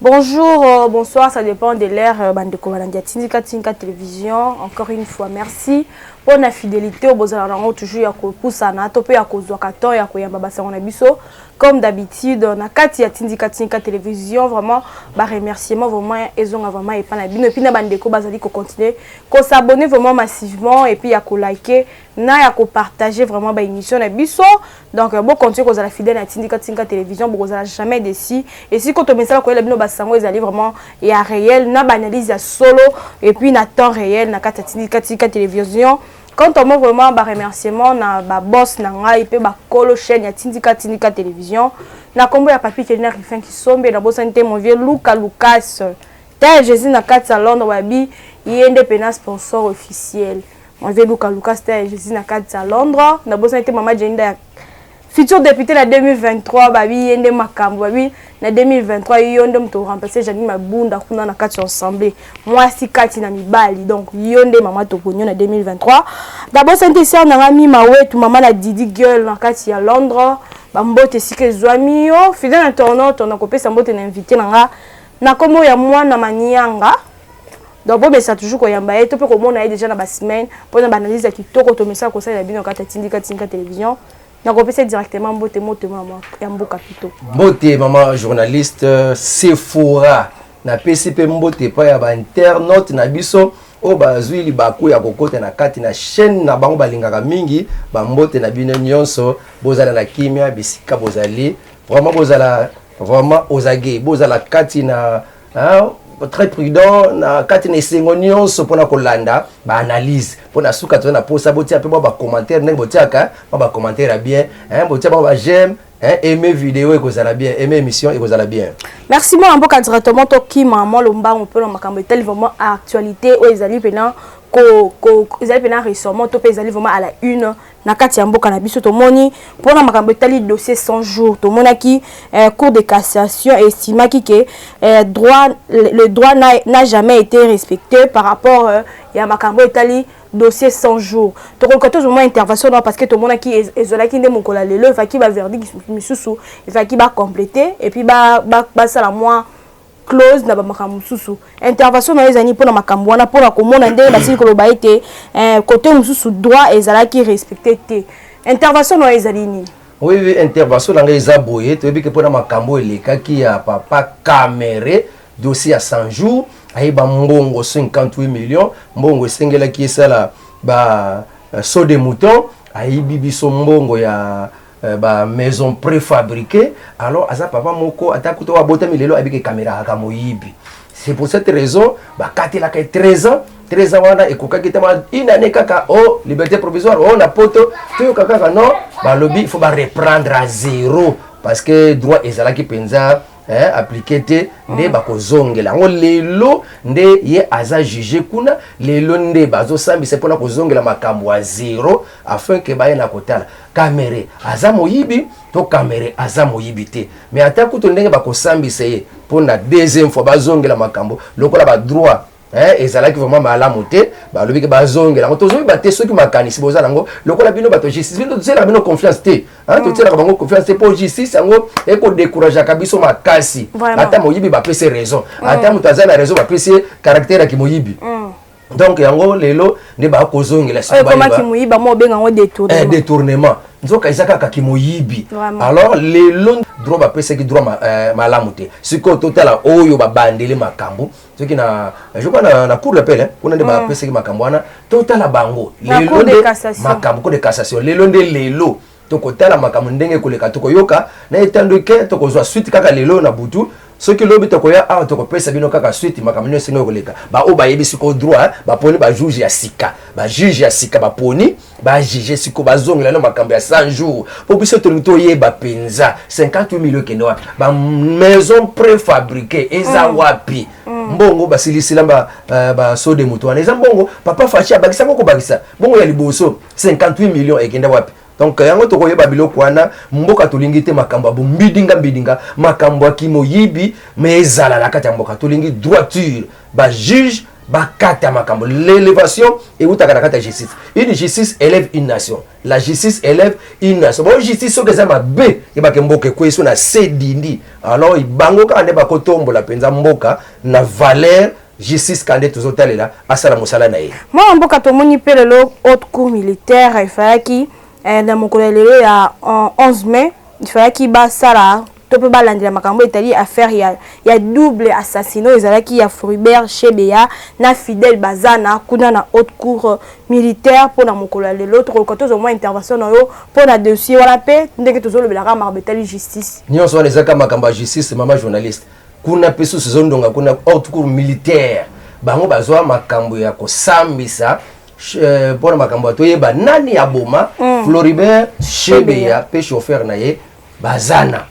Bonjour, bonsoir, ça dépend de l'ère. Bandeko Balandia Tindika Télévision. Encore une fois, merci pour la fidélité au besoin toujours ya kopusa na to pe ya kozwa katon ya koyamba basa na biso comme d'habitude na kati ya Tindika Télévision. Vraiment ba remerciement vraiment ezonga vraiment et pas na bino et puis na bandeko bazali ko continuer ko s'abonner vraiment massivement et puis ya ko liker na ya ko partager vraiment ba émission na biso. Donc bon continuer ko za la fidèle na Tindika Télévision bo za jamais déci et si quand on met ça ko la bino basango ezali vraiment ya réel na ba analyse ya solo et puis na temps réel na kati ya Tindika Télévision. Quand on m'a vraiment ba remerciement na ba boss na ngai pe ba kolo chaîne ya Tindika Télévision na kombo ya papi Kelina Rifin qui sombe na bosante mon vieux Lucas tel Jésus na kati ya Londres wabi yende pena sponsor officiel mon vieux Lucas tel Jésus na kati ya Londres na bosante mama Jenda futur député na 2023 babi yende makambo babi na 2023 yonde mto remplacer Janine Mabunda kuna na kati ensemble moi si kati na mibali donc yonde mama tokonyo na 2023 d'abord santé sœur na ngami mawetu mama na Didi girl na kati ya Londres bambote sike zwami yo fidèle internaute on a kopesa mbote na invité na komo ya mwana manianga donc bon mais ça toujours ko yamba eto pe ko mona déjà na ba semaine pour na analyse ki toko to message ko ça ya bino kata Tindika Télévision. Donc on peut directement mbote maman Yambo Capito. Mbote maman journaliste Sephora na PCP mbote pa ya ba internaute na biso o bazwi libaku ya kokota na kati na chaîne na bango balingaka mingi ba mbote na bino nyonso bozala na kimia bisika bozali vraiment ozage bozala kati na très prudent na kati na esengo nyonso pona kolanda ba analyse pona suka to na posa botia pe ba commentaire ndenge botiaka ba commentaire bien botia ba j'aime aimer vidéo ekozala bien aimer émission ekozala bien. Merci moi mboka directement to ki maman lomba on peut na makambo tel vraiment actualité o ezali pena ko ezali pena récemment to pe ezali vraiment à la une na kati ya mboka na biso to moni pour na makambo tali dossier 100 jours to monaki cour de cassation estima que le droit n'a jamais été respecté par rapport ya makambo tali dossier 100 jours to ko to moment intervention parce que to monaki ezolaki nde mokola lelo fa ki ba verdict misusu fa ki ba compléter et puis ba sala moi close na ba makambo mususu intervention na ezani pona makambo wana pona komona ndenge basili koloba ete côté mususu droit ezalaki respecté te intervention na ezali nini. Oui intervention na eza boye to ebike pona makambo elekaki ya papa Caméré dossier à 100 jours ayeba mbongo 58 millions mbongo esengelaki esala ba saut de mouton ayibi biso mbongo ya ba maison préfabriquée alors aza papa moko atakuto wa bota milelo abike caméra aka moyibi. C'est pour cette raison ba katela ka 13 ans wana ekokaki tama une année kaka liberté provisoire na poto to kaka non ba lobby il faut ba reprendre à zéro parce que droit ezalaki penza appliqué te nde bakozongela ngo lelo nde ye aza jugé kuna lelo nde bazosambisa pona kozongela makambo a zéro afin que baye na kotala Caméré aza moyibi to Caméré aza moyibi te mais atakuto ndenge bakosambisa ye pona deuxième fois bazongela makambo lokola ba droit ezalaki vraiment malamu te balobi ke bazongela ngo tozobi ba te soki makanisi bozala ngo lokola bino bato justice bino tozela bino confiance te to tela ka bango confiance te pour justice ngo eko décourager ka biso makasi ata moyibi ba pese raison ata mutu azana raison ba pese caractère ki moyibi. Donc yango lelo nde ba kozongela siba ba ki moyiba mo benga ngo détournement nzoka izaka ka ki moyibi alors lelo droit ba pese ki droit malamu te siko total oyo ba bandele makambo soki na je crois na cour d'appel on a de ba pese ki makambo wana total bango lelo de makambo ko de cassation lelo nde lelo tokotala makambo ndenge koleka tokoyoka na etando ke tokozwa suite kaka lelo na butu soki lobi tokoya tokopesa bino kaka suite makambo nyonso ngo koleka ba o ba yebisi ko droit ba poni ba juge ya sika ba poni ba juge siko ba zongela no makambo ya 100 jours po biso to yeba penza 58 millions keno ba maison préfabriquée eza wapi mbongo basilisila ba saut de mouton eza mbongo papa fachi abakisa ko bakisa bongo ya liboso 58 millions ekenda wapi. Donc yango tokoyeba biloko wana mboka tolingi te makambo bo mbidinga makambo akimo yibi mais ezala la kati ya mboka tolingi droiture ba juge bakata makambo l'élévation et utaka nakata justice. Une justice élève une nation. La justice élève une nation. Bon justice so keza mabe et bakemboke kweso na sedindi. Alors ibango ka ande bakotombo la penza mboka na valeur justice kande tozotalela asala mosala na ye. Moi mboka tomoni pe lelo haute cour militaire il fallait qui dans mon collègue en 11 mai il fallait qui basala to pe balandela makambo etali affaire ya double assassinat ezalaki ya Floribert Chebeya na Fidel Bazana kuna na haute cour militaire pour na mokolo ya lelo to koto au moins intervention na yo pour na dossier wala pe ndenge tozolobelaka marbetali justice nyonso wana ezaka makambo ya justice mama journaliste kuna peso sezondonga kuna haute cour militaire bango bazwa makambo ya kosambisa pour makambo ya toyeba nani ya boma Floribert Chebeya pe chauffeur na ye Bazana.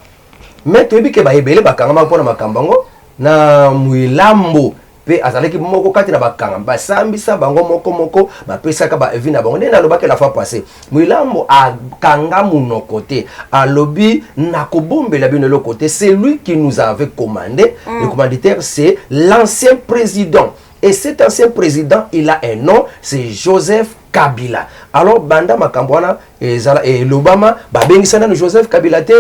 Mais tu que baebele bakanga mpona makambango na mwilambo pe azalaki moko kati na bakanga basambisa bango moko bapesaka ba evina bango ndena lobaki la fois passée mwilambo akanga muno côté alobi na kobombela bino le côté c'est lui qui nous avait commandé le commanditaire c'est l'ancien président et cet ancien président il a un nom c'est Joseph Kabila. Alors banda makambwana et l'Obama babengisana no Joseph Kabila te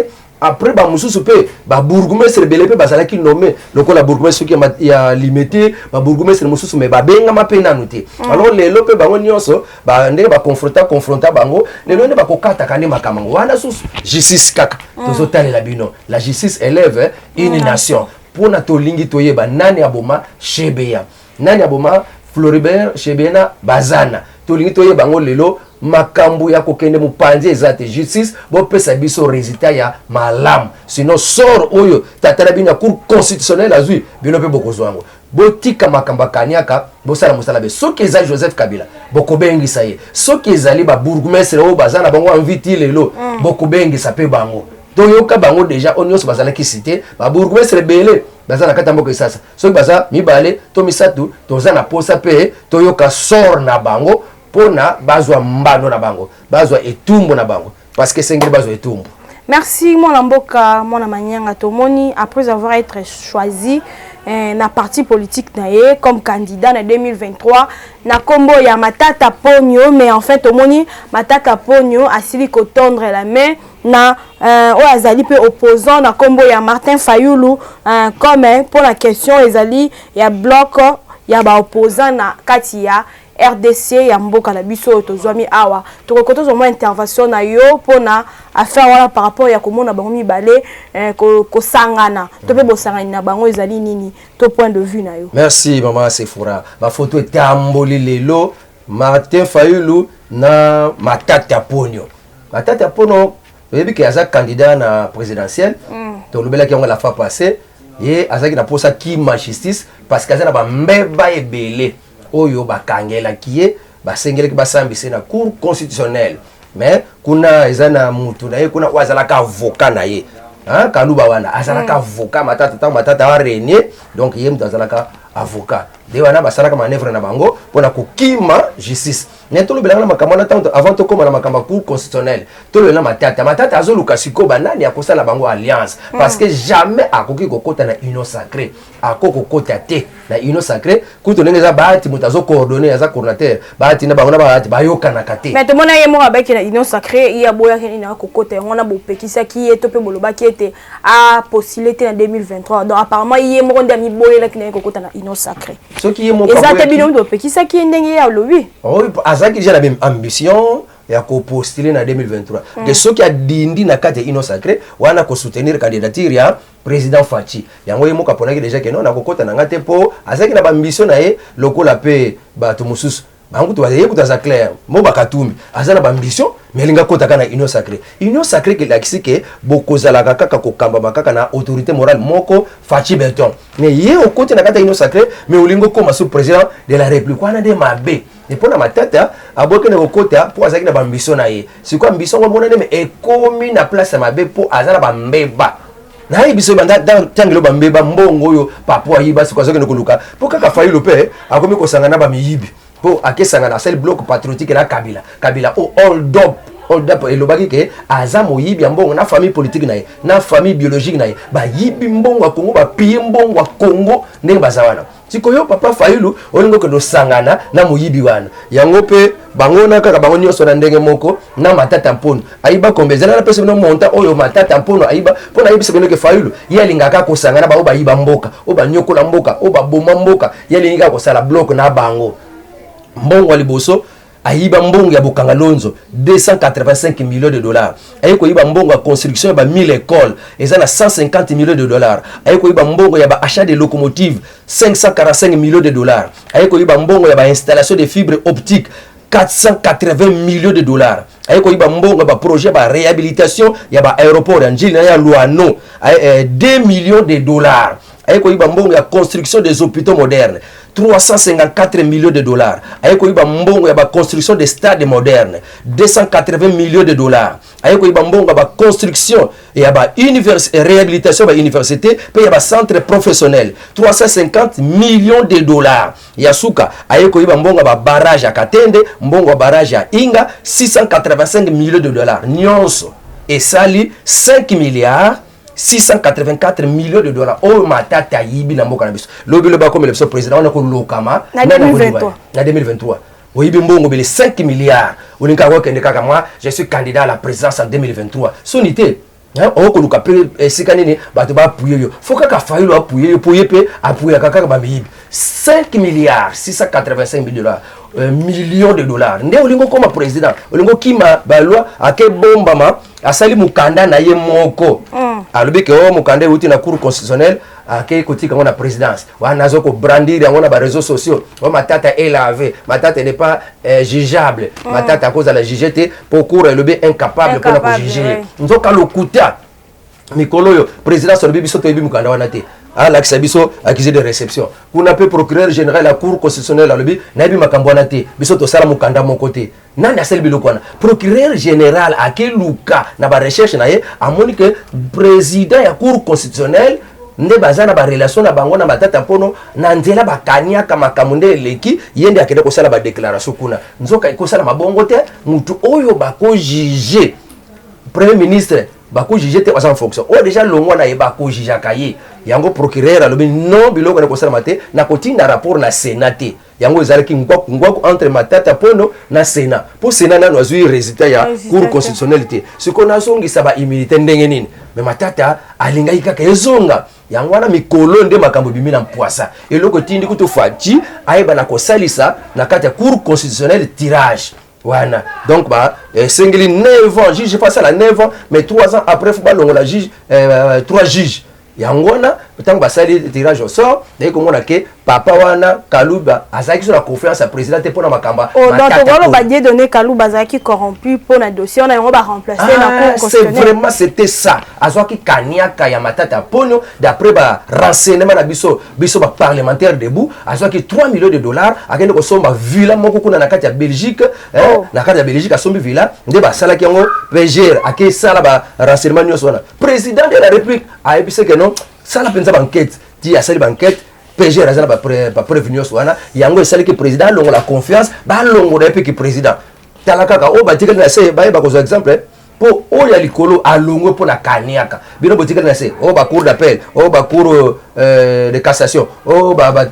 après ba mususu pe ba bourgmestre belepe bazala ki nommé lokola bourgmestre qui ya limité ba bourgmestre mususu me ba benga mapena nuté alors lelo pe bango nyonso ba ndenge ba confronta bango lelo ne ba kokata kane makamango wana susu justice kaka tozotalela bino la justice élève une nation pour na tolingi toyeba nani aboma Chebeya nani aboma Floribert Chebeya Bazana tolingi toyeba bango lelo makambu ya kokende mupanzi ezate justice bo pesa biso résultat ya malam sinon sort oyo tatala bina cour constitutionnelle azui bino pe bokozwango botika makamba kanyaka bosala musala be soki eza Joseph Kabila bokobengisa ye soki ezali ba bourgmestre o bazana bango enviti lelo bokobengisa pe bango toyoka bango déjà onyos bazala ki cité ba bourgmestre belé bazana kata mboko sasa soki baza mibale to misatu tozana posa pe toyoka sort na bango pona bazwa mbano na bango bazwa etumbo na bango parce que sengeli bazwa etumbo. Merci mon amboka mon amanyanga tomoni après avoir été choisi na parti politique naé comme candidat en 2023 na kombo ya Matata Ponyo mais en fait tomoni Matata Ponyo asili ko tendre la main na azali pe opposant na kombo ya Martin Fayulu comme pour la question ezali ya bloc ya ba opposant na kati ya RDC ya mboka na biso tozwami awa tokokoto zo mo intervention na yo pona affaire wala par rapport ya komona bango mibale ko sangana to pe bosangani na bango ezali nini to point de vue na yo. Merci maman Sephora ba photo etamboli lelo Martin Fayulu na Matata Ponyo yebi ke aza candidat na présidentielle to lobela ki on la fois passée et azaki na posa ki ma justice parce que azana ba mbeba ebele oyo bakangela kiye basengele ki basambise na cour constitutionnelle mais kuna ezana mutu na ye kuna wazala ka avocat na ye kaluba wana azala ka avocat matata wa renier donc ye mutu azala ka avocat de wana basala ka manœuvre na bango pona kokima justice ne to lobela na makambo na tanto avant to koma na makambo cour constitutionnelle to lobela matata azoluka siko banani akosala bango alliance parce que jamais akoki kokota na union sacrée akoko kota te na union sacrée kuto ndenge za bahati mutazo coordonner za coordinateur bahati na bango na bahati bayoka na kate mais to mona ye mo abaki na union sacrée ya boya ke na kokota ngona bo pekisa ki eto pe boloba ki ete a postulé en 2023 donc apparemment ye mo ndami boye la ki na kokota na union sacrée soki ye mo ka ezate bino do pekisa ki ndenge ya lobi azaki déjà la même ambition ya ko postuler na 2023 que ceux qui a dindi na kate union sacrée wana ko soutenir candidature ya président Fachi yango ye moka ponaki déjà que non na kokota na ngate po azaki na ambition na ye lokola pe bato mususu bangu to aye kutaza clair mo bakatumbi azana ambition mais linga kota kana union sacrée que lakisi ke bokozala kaka kokamba makaka na autorité morale moko Fachi Berton mais ye au côté na kata union sacrée mais olingo koma sous président de la république wana de mabe et pour na matata aboke na kokota pour azaki na ambition na ye c'est quoi ambition ngo mona mais ekomi na place mabe pour azana bambeba na biso banda tangelo bambeba mbongo oyo papo ayiba siko azoke nokoluka pour kaka Fayulu pe akomi kosangana ba miyibi pour akesanga na seul bloc patriotique na Kabila o hold up et lobaki ke aza moyibi mbongo na famille politique na ye na famille biologique na ye ba yibi mbongo Congo ba piye mbongo Congo ndenge bazawana sikoyo papa Fayulu olingo ko sangana na moyibi wana yango pe bango na kaka bango nyonso na ndenge moko na matata mpono ayiba kombezela na pesa no monta oyo matata mpono ayiba pona ayibisa bino ke Fayulu yalingaka ko sangana ba oba mboka oba nyokola mboka oba boma mboka yalingaka ko sala bloc na bango mbongo liboso ayiba mbongo ya bokanga lonzo 285 millions de dollars ayiko yiba mbongo ya construction ya 1000 écoles eza na 150 millions de dollars ayiko yiba mbongo ya achat de locomotives 545 millions de dollars ayiko yiba mbongo ya installation de fibres optiques 480 millions de dollars ayiko yiba mbongo ya projet ya réhabilitation ya aéroport ya njili na ya Luano 2 millions de dollars ayiko yiba mbongo ya construction des hôpitaux modernes 354 millions de dollars. Ayeko iba mbongo ya ba construction des stades modernes 280 millions de dollars. Ayeko iba mbongo ya ba construction ya ba réhabilitation ba université pe ya ba centre professionnel 350 millions de dollars. Yasuka ayeko iba mbongo ya ba barrage ya Katende, mbongo ya barrage ya Inga 685 millions de dollars. Nyonso esali 5 milliards 684 millions de dollars. Oh matata yibi na mboka na biso. Lobi loba comme le président on a ko lokama na 2023. Na 2023. Oyibi mbongo bele 5 milliards. Oninka ko kende kaka moi je suis candidat à la présidence en 2023. Sonité. On ko luka pe sikanini bato ba appuyer yo. Faut kaka Fayulu appuyer yo pour yepe appuyer kaka ba yibi. 5 milliards 685 millions de dollars. Millions de dollars. Nde olingo comme président. Olingo kima ba loi ake bombama asali mukanda na ye moko. Alobi ke o mukanda uti na cour constitutionnelle ake kotika ngona présidence. Wana zoko brandir ngona ba réseaux sociaux. O matata est lavé. Matata n'est pas jugeable. Matata à cause de la jugeté pour cour alobi incapable pour la juger. Nzoka lokuta mikolo yo président sur biso to yebi mukanda wana te. À l'accès accusé de réception. Vous n'avez procureur général la cour constitutionnelle à l'objet, n'avez pas cambonaté, biso to sala mukanda mon côté. Nani a selbi lokwana. Procureur général à quel luka na ba recherche na ye a moni que président ya cour constitutionnelle nde bazana ba relation na bango na matata mpono na nzela ba kanya kama kamunde leki yende akende ko sala ba déclaration kuna. Nzoka ko sala mabongo te mutu oyo ba ko juger premier ministre bako juger te en fonction o déjà longo na yeba ko juger kaye yango procureur alobi non biloko na ko sala mate na kotinda rapport na sénat yango ezalaki ngwako entre matata pono na sénat pour sénat na azui résultat ya cour constitutionnalité ce qu'on a songisa ba immunité ndenge nini mais matata alinga ikaka ezonga yango wana mikolo nde makambo bimi na mpwasa eloko tindi kutu fachi ayeba na kosalisa na kati ya cour constitutionnelle tirage. Voilà. Donc, singli 9 ans, juge face à la 9 ans, mais 3 ans après, il faut pas la juge, 3 juges. Yangona, tant que ça tirage au sort, dès qu'on a que papa wana Kalouba, azaki sur la confiance à président pour la makamba. Oh, donc on va dire donner Kalouba azaki corrompu pour le dossier, on va remplacer la cour c'est vraiment c'était ça. Azaki kaniaka ya matata pono d'après ba renseignement na biso ba parlementaire debout, azaki 3 millions de dollars, akende ko somba villa moko kuna na kati ya Belgique, na kati ya Belgique asombi villa, nde ba sala ki yango PGR ake sala ba renseignement nyonso wana. Président de la République a épicé que non, ça la pensa banquette, dit à cette banquette, PG razana ba prévenir soana, yango esali que président longo la confiance, ba longo na epi que président. Talaka ka o ba tika na se ba ko exemple po o ya likolo a longo pour na kaniaka. Bino botika na se o ba cour d'appel, o ba cour de cassation, o ba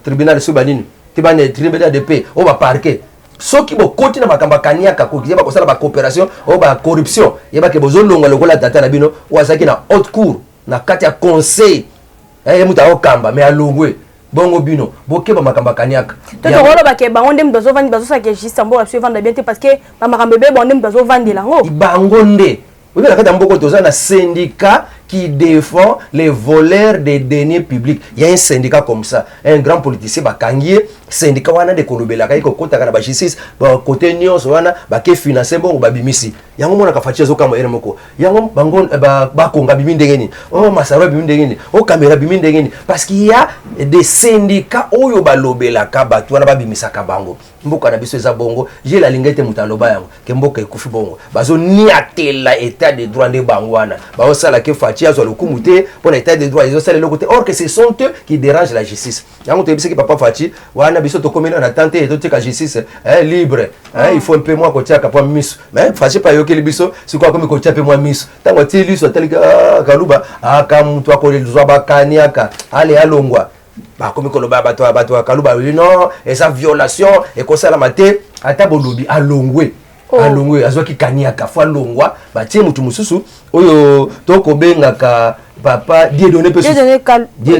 tribunal subanini, tibane tribunal de paix, o ba parquet. Soki bo koti na makamba kaniaka ko yeba ko sala ba coopération, o ba corruption, yeba ke bozo longo lokola tata na bino, o azaki na haute cour. Na kati ya conseil muta okamba me alongwe bongo bino bokeba makamba kaniaka to to rolo ba ke ba onde mbazo vandi bazo sa ke juste mbo absolument vendre bien parce que ba makambe be bonde mbazo vandi lango ibango nde oui na kati ya mboko toza na syndicat qui défend les voleurs des deniers publics. Il y a un syndicat comme ça, un grand politicien bakangier, syndicat wana de kolobela kai ko kota kana ba justice ba côté nyonso wana ba ke financer bongo ba bimisi. Yango mona ka fatia zo kama ere moko. Yango bango ba konga bimi ndengeni. Oh masaro bimi ndengeni. Oh caméra bimi ndengeni parce qu'il y a des syndicats oyo ba lobela ka ba tu wana ba bimisa ka bango. Mboka na biso eza bongo, j'ai la lingete mutaloba yango. Ke mboka ekufi bongo. Bazo niatela état de droit de bango wana. Ba osala ke fatia sur le comité pour l'état de droit, ils ont ça le côté. Or que ce sont eux qui dérangent la justice. Yango te bisiki papa Fati, wana biso to komina na tante et to tika justice libre. Il faut un peu moins kotia ka pa miso. Mais Fati pa yoke libiso, c'est quoi comme kotia peu moins miso. Tango ti liso tel Kalouba aka mtu akole zwa bakaniaka. Ale alongwa. ba komi koloba bato kaluba non et sa violation et comme ça la maté ata bolobi alongwe alongwe azwaki kaniaka fo alongwa batie mutu mususu oyo toko bengaka papa Dieudonné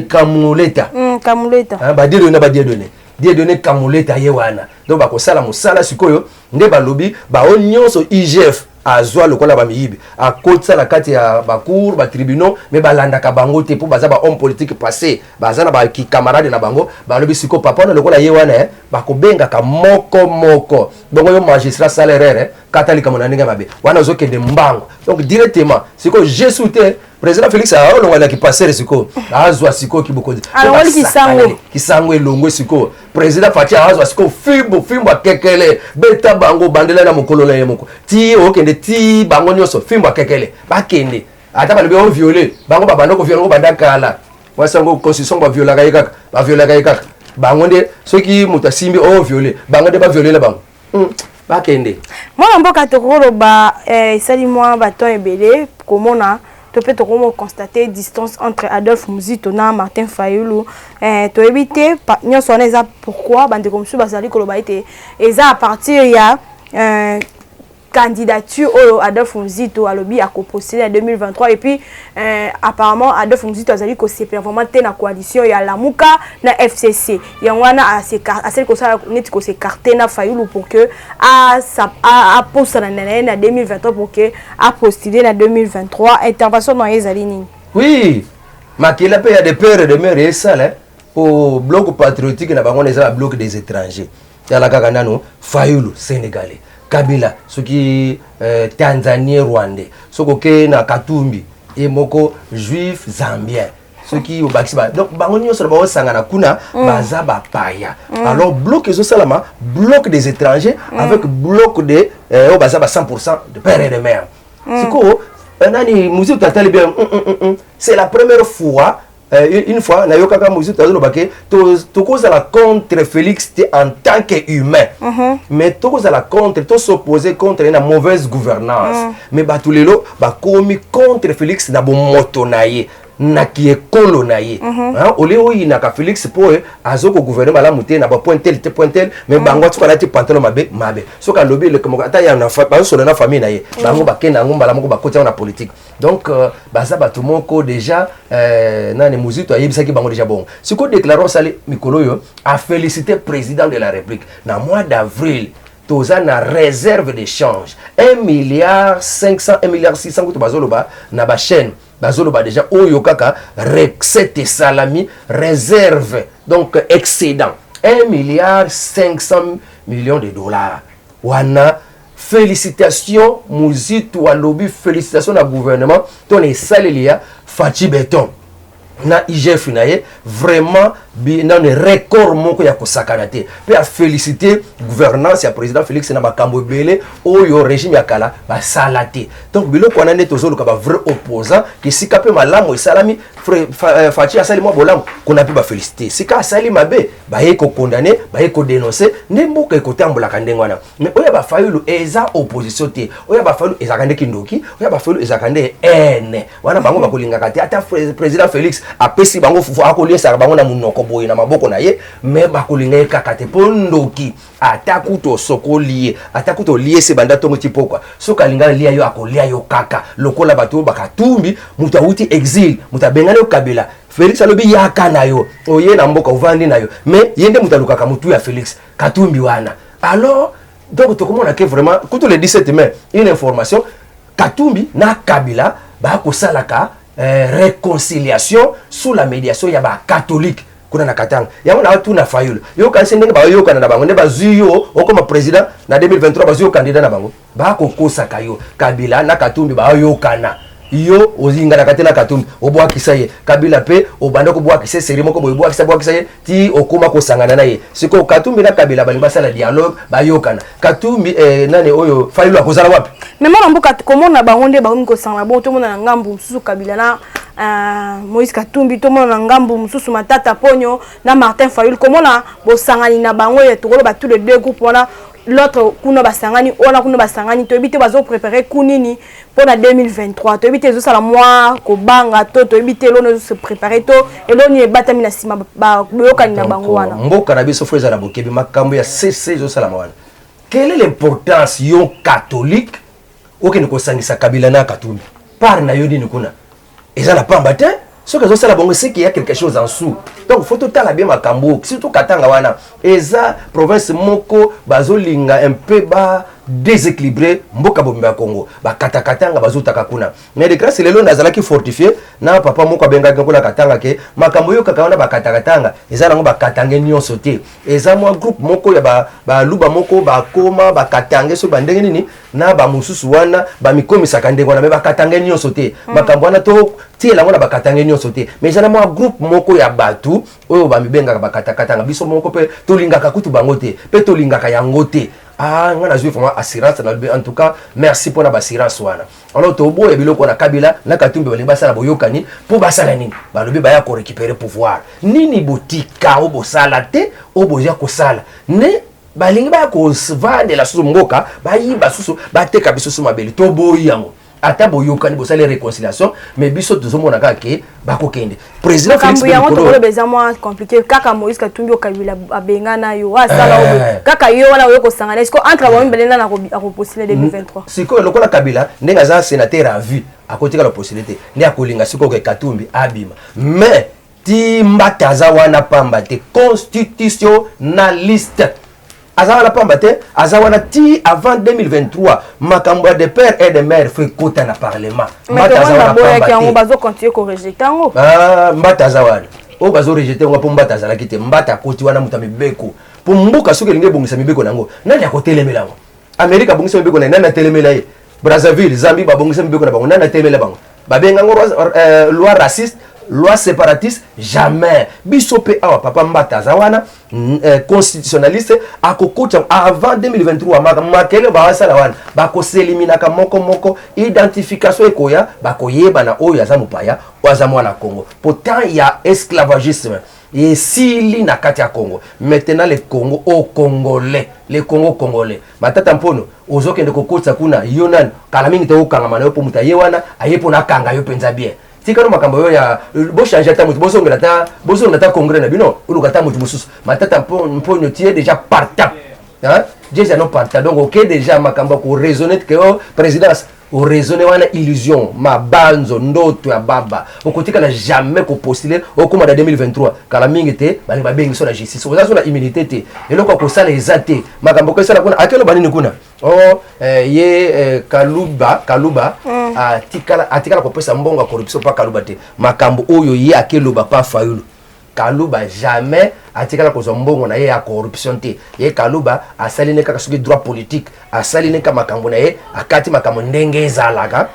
Kamuleta Kamuleta ba Dieudonné Kamuleta yewana donc ba kosala musala sikoyo nde balobi ba onyonso IGF azwa lokola ba miyibi akotsa na kati ya ba cour ba tribunaux mais balandaka bango te po baza ba homme politique passé baza na ba ki camarade na bango balobi siko papa na lokola yewana ba kobenga ka moko donc yo magistrat salaire katali kama naninga mabe wana zo kende mbango donc directement siko Jésus te président Félix a olonga ki passer siko azwa siko kiboko alors kisango elongwe siko président Fatia azwa siko fimbo akekele beta bango bandela na mokolo na yemoko ti okende ti bango nyoso fimbo akekele bakende ata balobi o violer bango babanda ko violer ko banda kala wasango constitution ba violer kaka bango nde soki mutasimbi o violer bango nde ba violer la bango bakende moi mboka tokolo ba sali moi baton ebele komona to peut constater distance entre Adolphe Muzito na Martin Fayulu to éviter nyonso na eza pourquoi bande comme ça bazali koloba ete eza à partir ya candidature au Adolphe Muzito alobi a postulé en 2023 et puis apparemment Adolphe Muzito azali ko se performant na coalition ya Lamuka na FCC yangwana a celle ko ça net ko se carter na Fayulu pour que a poste na 2023 pour que a postulé en 2023 intervention dans ezali nini. Oui, makila pe ya des pères et de mères et ça là au bloc patriotique na bango na bloc des étrangers ya la kaka nano Fayulu sénégalais Kabila soki Tanzanie Rwandais sokoke na Katumbi et moko juif zambien soki obakisi ba donc bango nyonso ba osangana kuna baza ba paya alors bloc ezo salama bloc des étrangers avec bloc de baza ba 100% de père et de mère siko nani Muzito tatali bien c'est la première fois une fois na yokaka Muzito azolo bake to cause la contre Félix en tant qu'humain mais to cause la contre to s'opposer contre une mauvaise gouvernance mais batulelo ba komi contre Félix na bo moto naye na ki ekolo naye ole oyi na ka Félix po azoko gouverner mala muté na ba point tel mais bango tu kana ti pantalon mabe so ka lobby le comme ata ya na ba so na famille naye bango ba kena ngomba la moko ba côté na politique donc baza bato moko déjà nani Muzito ayebisaki bango déjà bon siko déclarer sali mikolo yo a félicité président de la République na mois d'avril toza na réserve d'échange 1,5 milliard 1,6 milliard ko bazoloba na ba chaîne bazoloba déjà oyo kaka recette salami réserve donc excédent 1,5 milliard de dollars wana félicitations Muzito alobi félicitations na gouvernement ton esalelia Fachi Beton na IGF naye vraiment na ne record moko ya kosakana te pe a féliciter gouvernance ya président Félix na makambo belé oyo régime ya kala ba salate donc biloko wana ne tozolo ka ba vrai opposant ki sika pe malamu esalami Fachi asali mo bolamu kuna pe ba féliciter sika asali mabe ba ye ko condamner ba ye ko dénoncer ne mboka ko tambola ka ndengwana mais oya ba Fayulu eza opposition te oya ba Fayulu ezakande kindoki oya ba Fayulu ezakande ene wana bango ba kolingaka te ata président Félix apesi bango fufu akoliesa bango na munoko boye na maboko na ye mais bakolinga kaka te pondoki atakuto sokolié atakuto lié se banda tongo tipokwa soka linga lia yo akolia yo kaka lokola bato bakatumbi muta uti exil muta bengana yo Kabila Félix alobi yaka na yo oye na mboka uvandi na yo mais yende mutaluka ka mutu ya Félix Katumbi wana alors donc to komona que vraiment kuto le 17 mai une information Katumbi na Kabila ba ko salaka réconciliation sous la médiation ya ba catholique kuna na katanga yango na tu na Fayulu yo kanse ndenge ba yo kana na bango nde bazuyo okoma président na 2023 bazuyo candidat na bango ba ko kosa kayo Kabila na Katumbi ba yo kana yo ozinga na katela Katumbi obwa kisaye Kabila pe obanda ko bwa kise serimo ko boyebwa kisaye ti okoma ko sangana na ye siko Katumbi na Kabila bali basala dialogue ba yo kana Katumbi nane oyo Fayulu akozala wapi mais moi mboka komona bango nde ba ko sangana bo to mona ngambu susu Kabila na Moïse Katumbi to mona ngambu mususu Matata Ponyo na Martin Fayulu komona bo sangani na bango ya tokolo ba tous les deux groupes wana l'autre kuna basangani ona kuna basangani to ebite bazo préparer kunini pour la 2023 to ebite zo sala mois ko banga to ebite lono se préparer to eloni ebata mina sima ba boyokani na bango wana mboka na biso frère la bokebi makambo ya CC zo sala wana. Quelle est l'importance yo catholique oke ne ko sangisa Kabila na Katumbi par na yo dini kuna ezala pamba te ce que ça la bongo c'est qu'il y a quelque chose en dessous. Donc faut tout la bien makambo surtout katanga wana eza province moko bazolinga un peu ba déséquilibré mboka bomba Congo ba katakatanga bazotaka kuna mais de grâce lelo nazala ki fortifié na papa moko benga ngoko la katanga ke makambo yo kaka wana ba katakatanga eza nango ba katange nyonso te eza mo groupe moko ya ba luba moko ba koma ba katange so bandenge nini na ba mususu wana ba mikomisa kande wana me ba katange nyonso te makambo wana to ti la ngona ba katange nyonso te mais eza na mo groupe moko ya batu oyo ba mibenga ba katakatanga biso moko pe to lingaka kutu bango te pe to lingaka yango te. Ah, on a joué vraiment assurance en tout cas merci pour la assurance wana. Alors tobo et biloko na Kabila na Katumbi balimba sala boyokani pour basala nini balobi baya ko récupérer pouvoir nini botika obo sala te obo ya ko sala ne balingi baya ko vendre la susu mboka bayi basusu bateka bisusu mabeli tobo yango ata boyokani bosala réconciliation mais biso tozomona kake bakokende président Félix Tshisekedi beza moi compliqué kaka Moïse Katumbi Kabila abenga na yo asala obo kaka yo wana yo ko sangana est-ce que entre ba mbelena na ko postuler 2023 siko lokola Kabila ndenga za sénateur à vie à côté de la possibilité ndi akolinga siko ke Katumbi abima mais ti mbataza wana pamba te constitutionnaliste azawana pamba te azawana ti avant 2023 makambo de père et de mère fait kota na parlement mbataza pamba te on bazo continuer ko rejeter ngo mbataza wana o bazo rejeter ngo po mbataza la kite mbata koti wana muta mibeko po mbuka soke linge bongisa mibeko nango nani akotelemela ngo Amerika bongisa mibeko na nani atelemela ye Brazzaville Zambie ba bongisa mibeko na bango nani atelemela bango babenga ngo loi raciste loi séparatiste jamais bisope awa papa mbataza wana constitutionnaliste akokota avant 2023 makele bawasala wana bakoseliminaka moko identification ekoya bakoyeba na oyo aza mopaya oyo mwana Congo pourtant il y a esclavagisme et sili na kati ya Congo maintenant le Congo au Congolais le Congo congolais matata mpono ozokende kokotsa kuna yonan kala mingi te okanga mana yo po mutaye wana ayepo na kanga yo penza bien tikano makambo yo ya bo changer ta mutu bozongela ta congrès na bino ulukata mutu mususu matata mponyo tie déjà partant hein déjà non partant donc OK déjà makambo ko raisonner que présidence o raisonner wana illusion mabanzo ndoto ya baba okotika na jamais ko postuler au comme en 2023 kala mingi te bali babengi so la justice oza so la immunité te eloko ko sala ezate makambo ko sala kuna akelo banini kuna Kaluba atikala kopesa mbongo corruption pa Kaluba te makambo oyo ye akeloba pa Fayulu Kaluba jamais atikala kozwa mbongo na ye ya corruption te ye Kaluba asaline kaka soki droit politique asaline kaka makambo na ye akati makambo ndenge ezalaka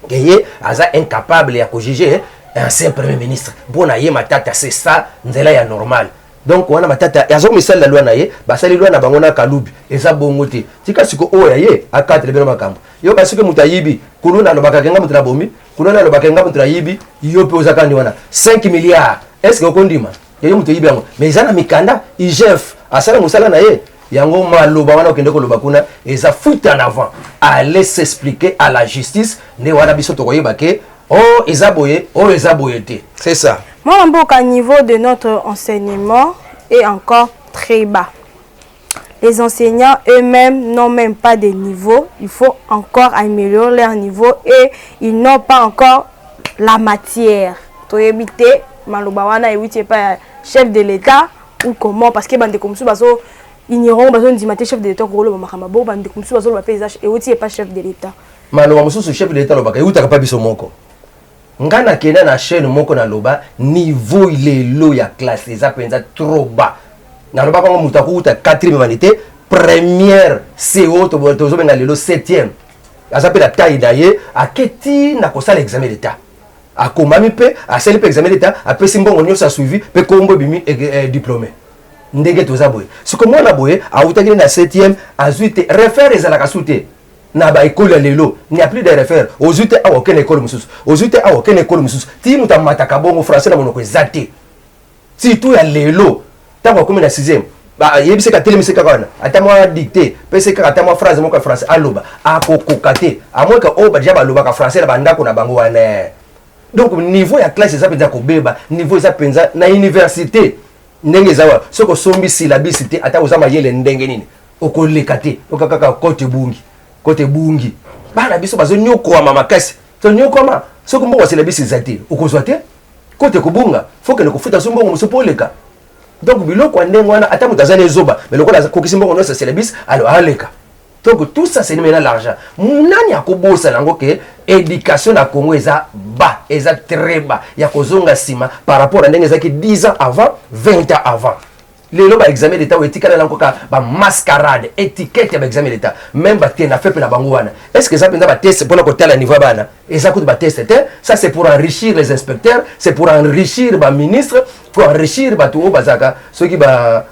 ye aza incapable ya kojuger ancien premier ministre bona ye matata c'est ça nzela ya normal donc wana matata yazo misala lwa na ye basali lwa na bango na Kalubi eza bongo te tika siko oya ye akati lebena makambo yo basike mutayibi kuluna no bakakenga mutala bombi kuluna no bakenga mutala yibi yo pe ozakani wana 5 milliards est-ce que okondima yo mutayibi yango mais ezana mikanda IGF asala musala na ye yango maloba wana okende ko loba kuna eza foot en avant aller s'expliquer à la justice ne wana biso to koyeba ke oh ezaboye oh ezaboyete c'est ça. Moi, au niveau de notre enseignement est encore très bas. Les enseignants eux-mêmes n'ont même pas de niveau. Il faut encore améliorer leur niveau et ils n'ont pas encore la matière. Tu éviter, Malobawana et pas chef de l'État ou comment parce que bande comme ça baso ignorant baso ndimate chef de l'État ko lo makamabo bande comme ça baso ba paysage et aussi pas chef de l'État. Maloba mususu chef de l'État lo baka uta ka biso moko. Ngana kena na chaîne moko na loba niveau ilelo ya classe les apenza trop bas na loba ko mutako uta 4e humanité première CO to zo benga lelo 7e azape la taille daye aketi na kosala examen d'état akomami pe asali pe examen d'état apesi mbongo nyosa suivi pe kombo bimi diplômé ndenge to zaboye siko mwana boye autaki na 7e azuite refaire ezalaka sute na ba école lelo n'y a plus de référents aux uté a aucune école mususu aux uté a aucune école mususu ti muta mataka bongo français na monoko ezate si tout ya lelo tango comme na 6e ba yebise ka telemi se ka wana atamwa dicté pese ka atamwa phrase moko français aloba akokokate amweka o ba dia baloba ka français na bandako na bango wana. Donc niveau ya classe ça penza ko beba niveau ça penza na université ndenge zawa soko sombi syllabicité ata uzama yele ndenge nini okoleka te okakaka kote bungi bana biso bazo nyoko wa mama kasi to nyoko ma soko mbo syllabicité zati okozwa te kote kubunga foke ne kufuta sombo musopoleka. Donc biloko ndenge wana ata mutazana ezoba meloko na kokisi mbongo no syllabicité alo aleka. Donc tout ça c'est maintenant l'argent. Nani akobosa nango ke éducation na Congo eza bas, eza très bas. Ya kozonga sima par rapport à ndenge ezaki 10 ans avant, 20 ans avant. Lelo ba examen d'état ou éthique na nkoka ba mascarade, étiquette ba examen d'état. Même ba tena fait na bango wana. Est-ce que ça penza ba test pour na ko tala niveau bana? Eza ko ba test te, ça c'est pour enrichir les inspecteurs, c'est pour enrichir ba ministre, pour enrichir ba tout bazaka, ceux qui ba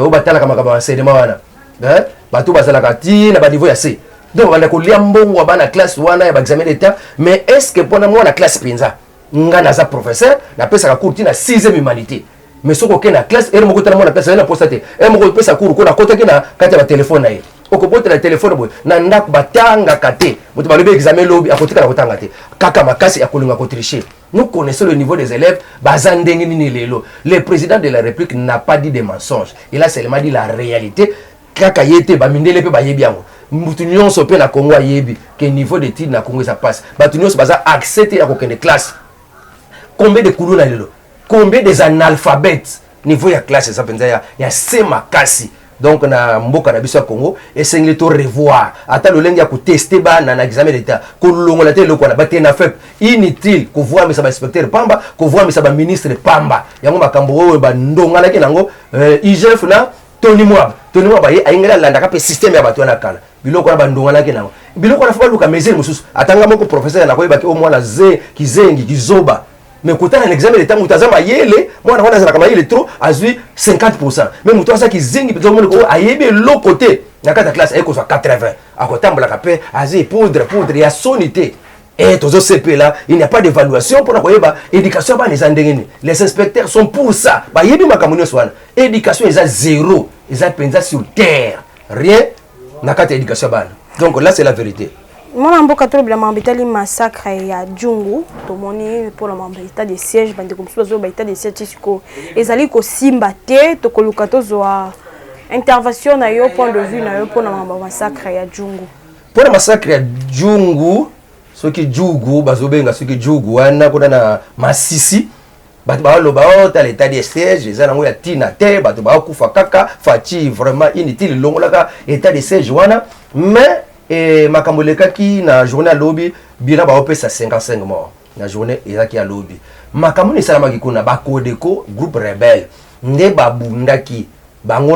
o batala kama ba enseignement wana. Hein? Bato bazalaka ti na ba niveau ya C. Donc on a kolia mbongo bana classe wana ya ba examen d'état, mais est-ce que pour moi la classe penza ngana za professeur na pesa ka cours ti na 6e humanité. Mais ce qu'on a na classe et moko tala mona classe na postate. Et moko pesa cours ko na kota ki na kati ba téléphone na ye. Okobota na téléphone boy na ndako batanga kate. Moto balobi examen lobby akotika na kotanga te. Kaka makasi akolinga ko tricher. Nous connaissons le niveau des élèves. Bazandenge nini lelo. Le président de la République n'a pas dit des mensonges. Il a seulement dit la réalité. Kaka yete ba mindele pe ba yebi yango mutu nyonso pe na Congo yebi que niveau d'études na Congo ça passe batu nyonso baza accepter ya kokende classe. Combien de coulons na lelo, combien des analphabètes niveau ya classe ça penza ya sema kasi. Donc na mboka na biso ya Congo esengeli to revoir ata lo lengi ya ko tester ba na examen d'état ko longola te loko na baté na fep inutile ko voir mais ça ba inspecteur pamba ko voir mais ça ba ministre pamba yango makambo oyo ba ndonga na kinango IGF na Tony Mwaba baye ayingela landa ka pe système ya bato na kala biloko na bandonga na kenango biloko na fa luka mesure mususu atanga moko professeur na koyeba ke au moins la ze kizengi kizoba mais kotana na examen d'état mutazama yele mwana wana zana kama yele trop azui 50%. Même mutasa kizengi pe zomo ko ayebe lo côté na kata classe ay ko so 80 akotambola ka pe azi poudre ya sonité. Et tous CP là, il n'y a pas d'évaluation pour la éducation. Les inspecteurs sont pour ça. Éducation est à zéro. Ils ont pensé sur terre. Rien n'a qu'à éducation. Donc là, c'est la vérité. Moi, je suis très bien. Le massacre à Djungu, pour l'état de siège, l'état de siège, ils allaient au Simbate, intervention na yo point de vue na yo pour le massacre à Djungu. Pour le massacre à Djungu, ceux qui jouent, bazobenga ceux qui jouent, wana kuna na Masisi, batu ba loba ota l'état de siège, ils ont ya tina te, batu ba kufa kaka, fati vraiment inutile longolaka état de siège wana, mais makamboleka ki na journée à lobby, bila ba opesa 55 morts. Na journée ezaki à lobby. Makamoni salama ki kuna ba Kodeko groupe rebelle, nde babundaki bango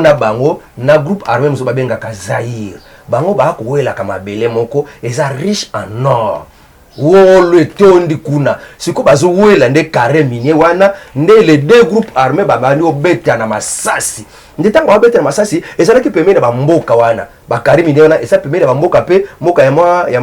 na groupe armé muso babenga ka Zaïre. Bango ba koela kama bele moko eza riche en or. Le tondi kuna siko bazo wela nde carré minier wana nde les deux groupes armés babani obeta na masasi nde tango obeta na masasi ezalaki pemene ba mboka wana ba carré minier wana esa pemene ba mboka pe mboka ya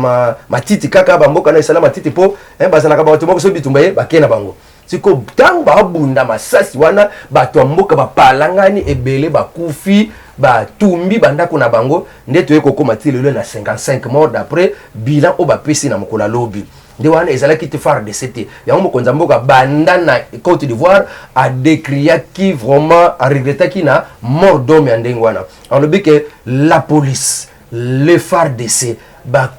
matiti kaka ba mboka na esala matiti po bazana ka ba moko so bitumba ye bakena bango siko tango ba bunda masasi wana bato mboka ba palangani ebele ba kufi ba tumbi bandako na bango nde toye kokoma ti lelo na 55 morts d'après bilan o ba pesi na mokola lobby nde wana ezalaki te phare de CT yango mokonza mboka banda na Côte d'Ivoire a décrié qui vraiment a regretté qui na mort d'homme ya ndenge wana en le but que la police le phare de CT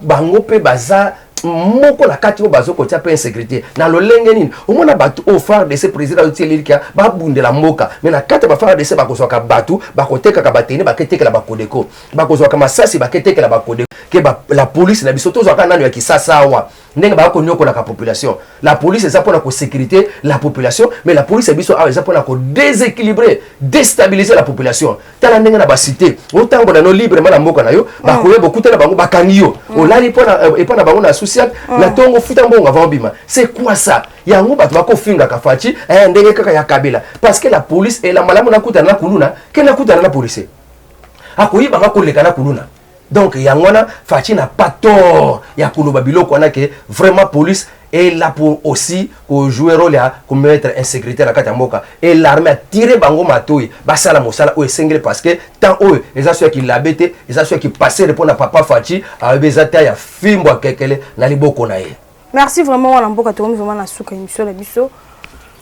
bango pe baza moko la kati o bazo ko tia pe insécurité na lo lenge nini o mona batu o phare de ce président utieli kia ba bundela mboka mais na kati ba phare de ce ba ko soka batu ba ko teka ka bateni ba keteka la ba Kodeko ba ko soka masasi ba keteka la ba Kodeko ke ba la police na biso to zoka nanu ya kisasa wa ndenge ba ko nyoko la ka population la police eza pour la sécurité la population mais la police biso a eza pour la ko déséquilibrer déstabiliser la population tala ndenge na ba cité otango na no libre mala mboka na yo ba ko yebo kutela bango ba kangiyo o lali pona bango na la tongo futa mbongo avant bima. C'est quoi ça? Yango batu bako finga kafachi ndenge kaka ya Kabila parce que la police et la malamu na kuta na kuluna ke na kuta na police. Akoyiba ngako leka na kuluna. Donc yangona fachi na pas tort ya koloba biloko wana que vraiment police est là pour aussi pour jouer rôle ya pour mettre insécurité na kati ya mboka et l'armée a tiré bango matoi basala mosala o esengele parce que tant eux les assois qui l'habité les assois qui passaient répondre à papa fachi a bezata ya fimbo kekele na liboko na ye. Merci vraiment à mboka to vraiment na suka émission la biso.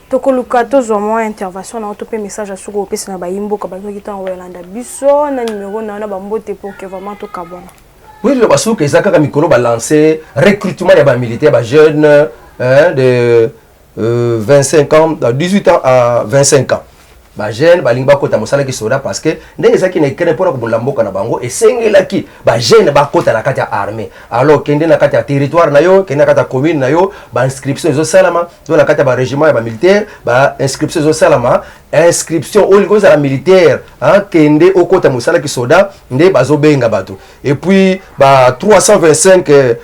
Tokoluka tozwa intervention na autope message à suko opesa na bayimboka bazoki tan Oyelanda biso na numéro na bambote pour que vraiment to kabona. Oui, le basuka ezaka ka mikolo ba lancer recrutement ya ba militaire ba jeunes de 25 ans, de 18 ans à 25 ans. Ba jeune ba lingba kota mosala ki soda parce que ndenge ezaki na ikene pona ko mboka na bango esengelaki ba jeune ba kota na kati ya armée alors kende na kati ya territoire na yo kende na kati ya commune na yo ba inscription zo salama zo na kati ya ba régiment ya ba militaire ba inscription zo salama inscription au niveau de la militaire hein kende au kota mosala ki soda nde bazo benga bato et puis ba 325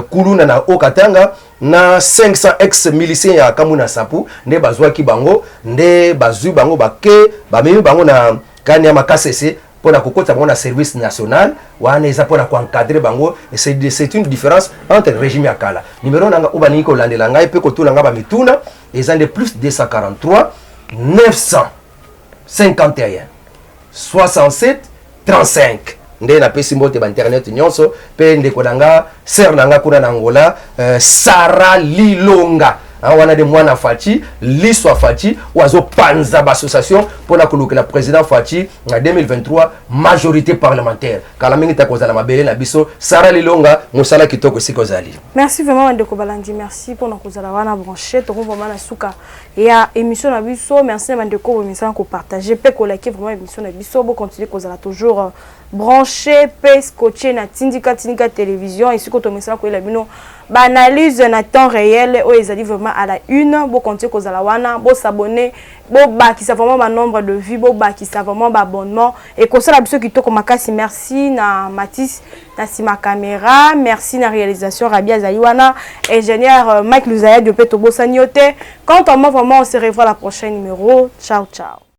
kuluna na okatanga na 500 ex-miliciens ya Kamuna Sapu nde bazwaki bango nde bazwi bango bake bamemi bango na kanya makasese pona kokota bango na service national wana eza pona ko encadrer bango et c'est une différence entre régime ya kala numéro nanga ubani ko landela ngai pe ko tula nga ba mituna eza de plus 243 951 67 35 nde na pesi mbote ba internet nyonso pe ndeko nanga ser nanga kuna na Angola Sara Lilonga wana de mwana Fachi liswa Fachi wazo panza ba association pour la kolukela président Fachi en 2023 majorité parlementaire kala mingi ta kozala mabele na biso Sara Lilonga musala kitoko sikozali. Merci vraiment ndeko Balandi, merci pour na kozala wana branché to vraiment na suka ya émission na biso. Merci na ndeko bo message ko partager pe ko liker vraiment émission na biso bo continuer kozala toujours branché pe scotché na tindika télévision ici ko to message ko la bino ba analyse na temps réel o ezali vraiment à la une bo continuer kozala wana bo s'abonner bo ba qui ça vraiment ba nombre de vues bo ba qui ça vraiment ba abonnement et ko sala biso kitoko makasi. Merci na Mathis na sima caméra, merci na réalisation Rabia Zaliwana, ingénieur Mike Luzaya de Peto Bosaniote. Quant à moi vraiment on se revoit la prochaine numéro. Ciao ciao.